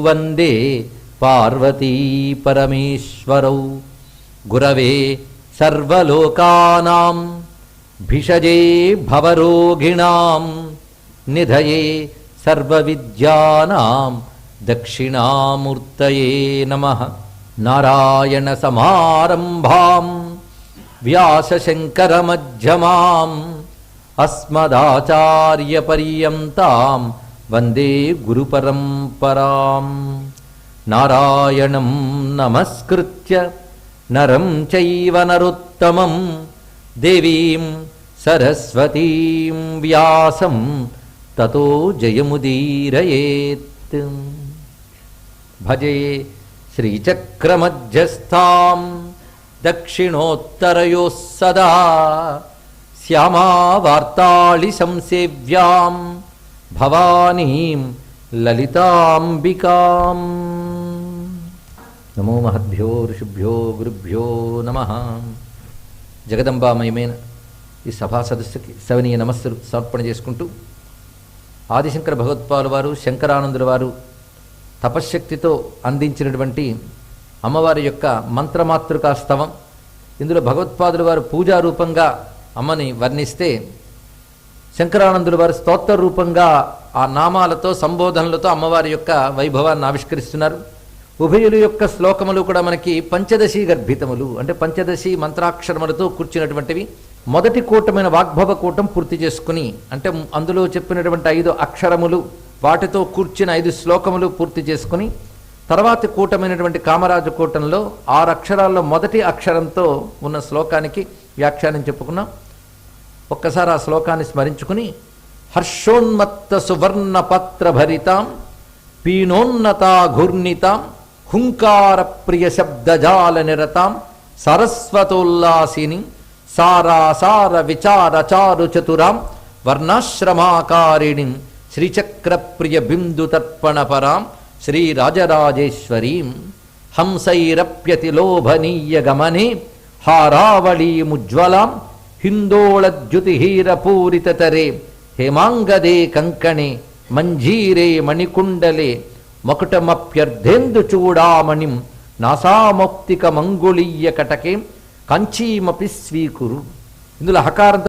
వందే పార్వతీ పరమేశ్వరౌ గురవే సర్వలోకానాం భిషజే భవరోగిణాం నిధయే సర్వవిద్యానాం దక్షిణామూర్తయే నమః. నారాయణ సమారంభాం వ్యాసశంకరమధ్యమాం అస్మదాచార్యపర్యంతాం వందే గురుపరంపరాం. నారాయణం నమస్కృత్య నరం చైవ నరోత్తమం దేవీం సరస్వతీం వ్యాసం తతో జయముదీరయేత్. భజే శ్రీచక్రమధ్యస్థాం దక్షిణోత్తరయోః సదా శ్యామావార్తాళి సంసేవ్యాం భవానీం లలితాంబికాం. నమో మహద్భ్యో ఋషిభ్యో గురుభ్యో నమః. జగదంబామయమైన ఈ సభా సదస్సుకి సవనీయ నమస్సులు సమర్పణ చేసుకుంటూ, ఆదిశంకర భగవత్పాదుల వారు శంకరానందుల వారు తపశ్శక్తితో అందించినటువంటి అమ్మవారి యొక్క మంత్రమాతృకా స్తవం. ఇందులో భగవత్పాదుల వారు పూజారూపంగా అమ్మని వర్ణిస్తే, శంకరానందుల వారు స్తోత్ర రూపంగా ఆ నామాలతో సంబోధనలతో అమ్మవారి యొక్క వైభవాన్ని ఆవిష్కరిస్తున్నారు. ఉభయుల యొక్క శ్లోకములు కూడా మనకి పంచదశి గర్భితములు, అంటే పంచదశి మంత్రాక్షరములతో కూర్చున్నటువంటివి. మొదటి కూటమైన వాగ్భవ కూటం పూర్తి చేసుకుని, అంటే అందులో చెప్పినటువంటి 5 అక్షరములు వాటితో కూర్చిన 5 శ్లోకములు పూర్తి చేసుకుని, తర్వాతి కూటమైనటువంటి కామరాజు కూటంలో 6 అక్షరాల్లో మొదటి అక్షరంతో ఉన్న శ్లోకానికి వ్యాఖ్యానం చెప్పుకున్నాం. ఒక్కసారి ఆ శ్లోకాన్ని స్మరించుకుని, హర్షోన్మత్త సువర్ణ పత్ర భరితాం పీనోన్నతా ఘూర్ణితాం హుంకార ప్రియ శబ్దజాల నిరతాం సరస్వతోల్లాసిని సారాసార విచార చారు చతురాం వర్ణాశ్రమాకారిణిం శ్రీచక్ర ప్రియ బిందు తర్పణ పరాం శ్రీరాజరాజేశ్వరీం హంసైరప్యతి లోభనీయ గమనే హారావళీముజ్వలాం హిందోళద్యుతిహీరపూరితరే హేమాంగదే కంకణే మంజీరే మణికుండలే మకుటమప్యర్థేందు చూడామణిం నాసామౌక్తిక మంగుళీయ కటకే కంచీమపి స్వీకురు. ఇందులో హకారంతో